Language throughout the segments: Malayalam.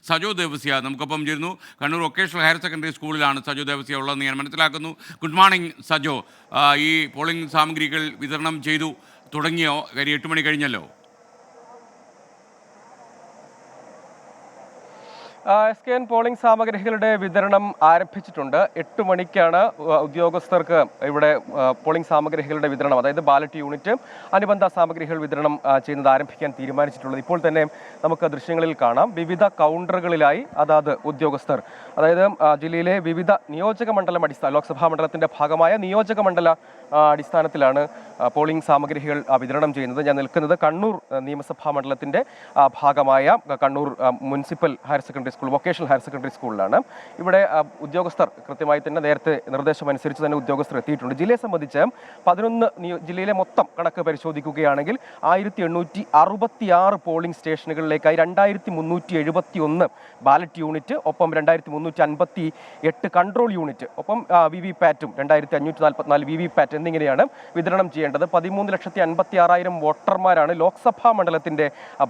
സജോ ദേവസ്യ നമുക്കൊപ്പം ചേരുന്നു. കണ്ണൂർ വൊക്കേഷണൽ ഹയർ സെക്കൻഡറി സ്കൂളിലാണ് സജോ ദേവസ്യ ഉള്ളതെന്ന് ഞാൻ മനസ്സിലാക്കുന്നു. Good morning Sajo. ഈ പോളിംഗ് സാമഗ്രികൾ വിതരണം ചെയ്തു തുടങ്ങിയോ? കാര്യം 8 മണി കഴിഞ്ഞല്ലോ. SKN പോളിംഗ് സാമഗ്രികളുടെ വിതരണം ആരംഭിച്ചിട്ടുണ്ട്. 8 മണിക്കാണ് ഉദ്യോഗസ്ഥർക്ക് ഇവിടെ പോളിംഗ് സാമഗ്രികളുടെ വിതരണം, അതായത് ബാലറ്റ് യൂണിറ്റ്, അനുബന്ധ സാമഗ്രികൾ വിതരണം ചെയ്യുന്നത് ആരംഭിക്കാൻ തീരുമാനിച്ചിട്ടുള്ളത്. ഇപ്പോൾ തന്നെ നമുക്ക് ദൃശ്യങ്ങളിൽ കാണാം. വിവിധ കൗണ്ടറുകളിലായി അതാത് ഉദ്യോഗസ്ഥർ, അതായത് ജില്ലയിലെ വിവിധ നിയോജക മണ്ഡലം ലോക്സഭാ മണ്ഡലത്തിന്റെ ഭാഗമായ നിയോജക മണ്ഡല അടിസ്ഥാനത്തിലാണ് പോളിംഗ് സാമഗ്രികൾ വിതരണം ചെയ്യുന്നത്. ഞാൻ നിൽക്കുന്നത് കണ്ണൂർ നിയമസഭാ മണ്ഡലത്തിന്റെ ഭാഗമായ Kannur municipal higher secondary school, vocational higher secondary സ്കൂളിലാണ്. ഇവിടെ ഉദ്യോഗസ്ഥർ കൃത്യമായി തന്നെ നേരത്തെ നിർദ്ദേശമനുസരിച്ച് തന്നെ ഉദ്യോഗസ്ഥർ എത്തിയിട്ടുണ്ട്. ജില്ലയെ സംബന്ധിച്ച് 11 ജില്ലയിലെ മൊത്തം കണക്ക് പരിശോധിക്കുകയാണെങ്കിൽ 1866 പോളിംഗ് സ്റ്റേഷനുകളിലേക്കായി 2371 ബാലറ്റ് യൂണിറ്റ്, ഒപ്പം 2358 കൺട്രോൾ യൂണിറ്റ്, ഒപ്പം VVPAT-ഉം 2544 VVPAT എന്നിങ്ങനെയാണ് വിതരണം ചെയ്യേണ്ടത്. 13,56,000 വോട്ടർമാരാണ് ലോക്സഭാ മണ്ഡലത്തിന്റെ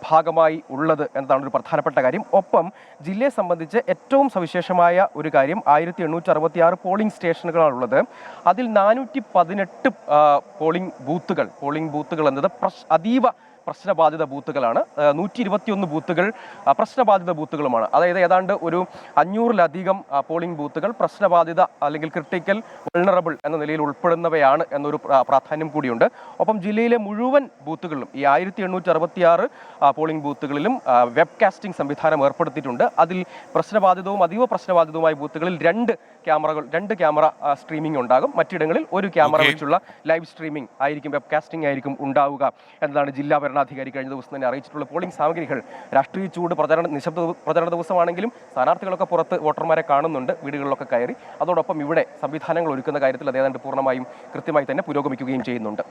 ഭാഗമായി ഉള്ളത് എന്നതാണ് ഒരു പ്രധാനപ്പെട്ട കാര്യം. ഒപ്പം ജില്ലയെ സംബന്ധിച്ച് ഏറ്റവും സവിശേഷമായ ഒരു കാര്യം, 1866 പോളിംഗ് സ്റ്റേഷനുകളാണുള്ളത്. അതിൽ 418 പോളിംഗ് ബൂത്തുകൾ എന്നത് അതീവ പ്രശ്നബാധിത ബൂത്തുകളാണ്. 121 ബൂത്തുകൾ പ്രശ്നബാധിത ബൂത്തുകളുമാണ്. അതായത് ഏതാണ്ട് ഒരു 500-ലധികം പോളിംഗ് ബൂത്തുകൾ പ്രശ്നബാധിത അല്ലെങ്കിൽ ക്രിട്ടിക്കൽ വൾണറബിൾ എന്ന നിലയിൽ ഉൾപ്പെടുന്നവയാണ് എന്നൊരു പ്രാധാന്യം കൂടിയുണ്ട്. ഒപ്പം ജില്ലയിലെ മുഴുവൻ ബൂത്തുകളിലും ഈ 1866 പോളിംഗ് ബൂത്തുകളിലും വെബ് കാസ്റ്റിംഗ് സംവിധാനം ഏർപ്പെടുത്തിയിട്ടുണ്ട്. അതിൽ പ്രശ്നബാധിതവും അതീവ പ്രശ്നബാധിതവുമായ ബൂത്തുകളിൽ രണ്ട് ക്യാമറ സ്ട്രീമിംഗ് ഉണ്ടാകും. മറ്റിടങ്ങളിൽ ഒരു ക്യാമറ വെച്ചുള്ള ലൈവ് സ്ട്രീമിംഗ് ആയിരിക്കും, വെബ് കാസ്റ്റിംഗ് ആയിരിക്കും ഉണ്ടാവുക എന്നതാണ് ജില്ലാ ഭരണാധികാരി കഴിഞ്ഞ ദിവസം തന്നെ അറിയിച്ചിട്ടുള്ള. പോളിംഗ് സാമഗ്രികൾ രാഷ്ട്രീയ ചൂട് നിശബ്ദ പ്രചരണ ദിവസമാണെങ്കിലും സ്ഥാനാർത്ഥികളൊക്കെ പുറത്ത് വോട്ടർമാരെ കാണുന്നുണ്ട്, വീടുകളിലൊക്കെ കയറി. അതോടൊപ്പം ഇവിടെ സംവിധാനങ്ങൾ ഒരുക്കുന്ന കാര്യത്തിൽ അത് ഏതാണ്ട് പൂർണ്ണമായും കൃത്യമായി തന്നെ പുരോഗമിക്കുകയും ചെയ്യുന്നുണ്ട്.